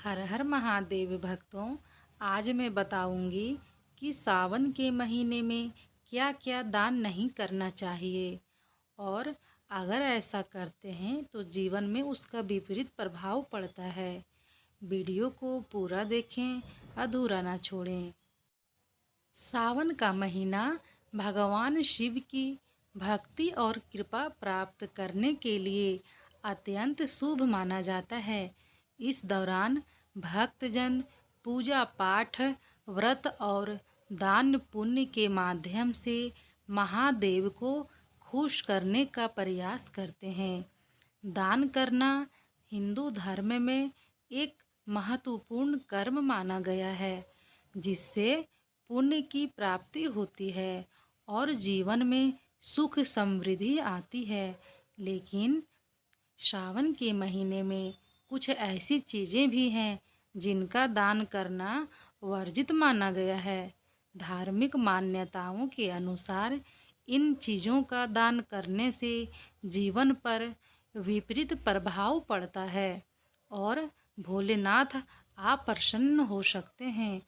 हर हर महादेव भक्तों। आज मैं बताऊंगी कि सावन के महीने में क्या क्या दान नहीं करना चाहिए और अगर ऐसा करते हैं तो जीवन में उसका विपरीत प्रभाव पड़ता है। वीडियो को पूरा देखें, अधूरा ना छोड़ें। सावन का महीना भगवान शिव की भक्ति और कृपा प्राप्त करने के लिए अत्यंत शुभ माना जाता है। इस दौरान भक्तजन पूजा पाठ, व्रत और दान पुण्य के माध्यम से महादेव को खुश करने का प्रयास करते हैं। दान करना हिंदू धर्म में एक महत्वपूर्ण कर्म माना गया है, जिससे पुण्य की प्राप्ति होती है और जीवन में सुख समृद्धि आती है। लेकिन सावन के महीने में कुछ ऐसी चीज़ें भी हैं जिनका दान करना वर्जित माना गया है। धार्मिक मान्यताओं के अनुसार इन चीज़ों का दान करने से जीवन पर विपरीत प्रभाव पड़ता है और भोलेनाथ अप्रसन्न हो सकते हैं।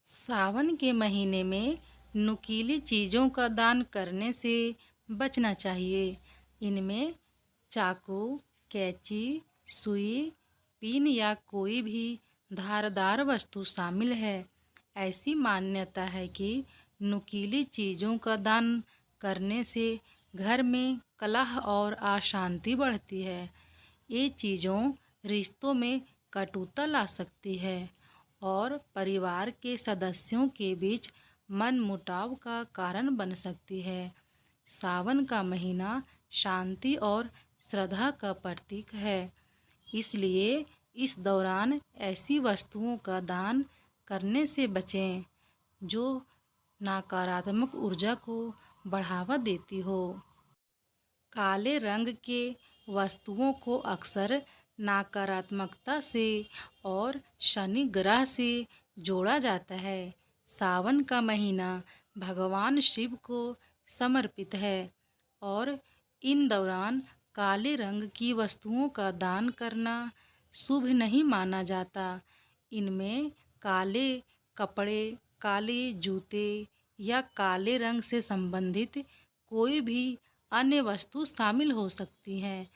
सावन के महीने में नुकीली चीज़ों का दान करने से बचना चाहिए। इनमें चाकू, कैंची, सुई, पिन या कोई भी धारदार वस्तु शामिल है। ऐसी मान्यता है कि नुकीली चीज़ों का दान करने से घर में कलह और अशांति बढ़ती है। ये चीज़ों रिश्तों में कटुता ला सकती है और परिवार के सदस्यों के बीच मनमुटाव का कारण बन सकती है। सावन का महीना शांति और श्रद्धा का प्रतीक है, इसलिए इस दौरान ऐसी वस्तुओं का दान करने से बचें जो नकारात्मक ऊर्जा को बढ़ावा देती हो। काले रंग के वस्तुओं को अक्सर नकारात्मकता से और शनि ग्रह से जोड़ा जाता है। सावन का महीना भगवान शिव को समर्पित है और इन दौरान काले रंग की वस्तुओं का दान करना शुभ नहीं माना जाता। इनमें काले कपड़े, काले जूते या काले रंग से संबंधित कोई भी अन्य वस्तु शामिल हो सकती है।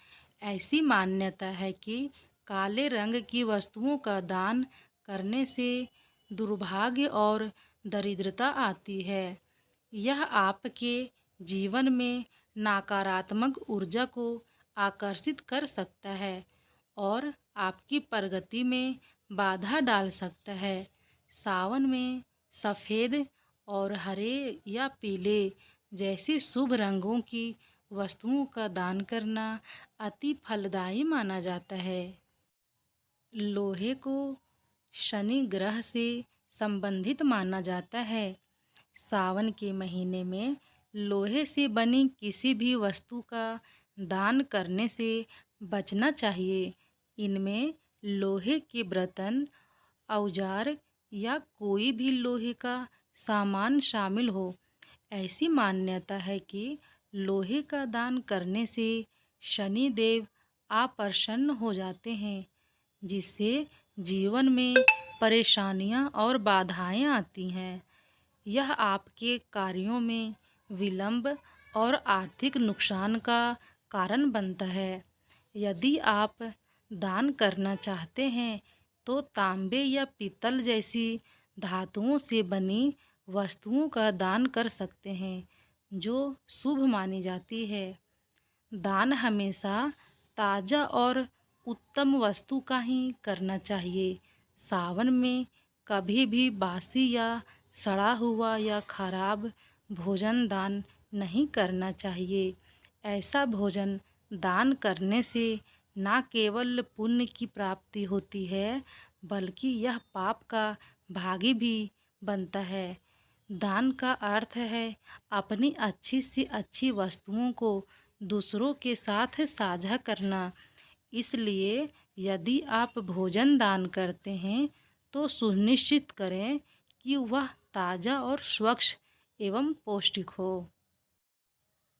ऐसी मान्यता है कि काले रंग की वस्तुओं का दान करने से दुर्भाग्य और दरिद्रता आती है। यह आपके जीवन में नकारात्मक ऊर्जा को आकर्षित कर सकता है और आपकी प्रगति में बाधा डाल सकता है। सावन में सफ़ेद और हरे या पीले जैसे शुभ रंगों की वस्तुओं का दान करना अति फलदायी माना जाता है। लोहे को शनि ग्रह से संबंधित माना जाता है। सावन के महीने में लोहे से बनी किसी भी वस्तु का दान करने से बचना चाहिए। इनमें लोहे के बर्तन, औजार या कोई भी लोहे का सामान शामिल हो। ऐसी मान्यता है कि लोहे का दान करने से शनि देव अप्रसन्न हो जाते हैं, जिससे जीवन में परेशानियां और बाधाएं आती हैं। यह आपके कार्यों में विलंब और आर्थिक नुकसान का कारण बनता है। यदि आप दान करना चाहते हैं तो तांबे या पीतल जैसी धातुओं से बनी वस्तुओं का दान कर सकते हैं, जो शुभ मानी जाती है। दान हमेशा ताज़ा और उत्तम वस्तु का ही करना चाहिए। सावन में कभी भी बासी या सड़ा हुआ या खराब भोजन दान नहीं करना चाहिए। ऐसा भोजन दान करने से न केवल पुण्य की प्राप्ति होती है, बल्कि यह पाप का भागी भी बनता है। दान का अर्थ है अपनी अच्छी से अच्छी वस्तुओं को दूसरों के साथ साझा करना। इसलिए यदि आप भोजन दान करते हैं तो सुनिश्चित करें कि वह ताज़ा और स्वच्छ एवं पौष्टिक हो।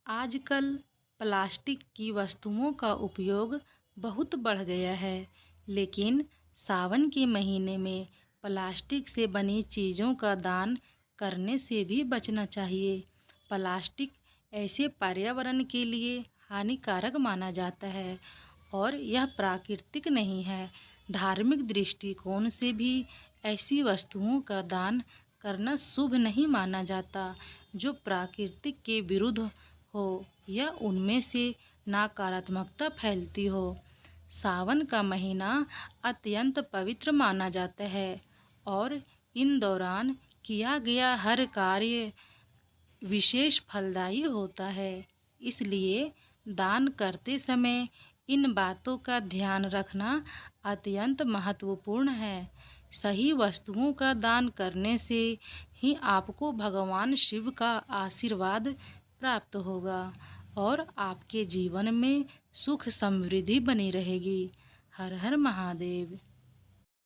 आजकल प्लास्टिक की वस्तुओं का उपयोग बहुत बढ़ गया है, लेकिन सावन के महीने में प्लास्टिक से बनी चीज़ों का दान करने से भी बचना चाहिए। प्लास्टिक ऐसे पर्यावरण के लिए हानिकारक माना जाता है और यह प्राकृतिक नहीं है। धार्मिक दृष्टिकोण से भी ऐसी वस्तुओं का दान करना शुभ नहीं माना जाता जो प्राकृतिक के विरुद्ध हो या उनमें से नकारात्मकता फैलती हो। सावन का महीना अत्यंत पवित्र माना जाता है और इन दौरान किया गया हर कार्य विशेष फलदायी होता है। इसलिए दान करते समय इन बातों का ध्यान रखना अत्यंत महत्वपूर्ण है। सही वस्तुओं का दान करने से ही आपको भगवान शिव का आशीर्वाद प्राप्त होगा और आपके जीवन में सुख समृद्धि बनी रहेगी। हर हर महादेव।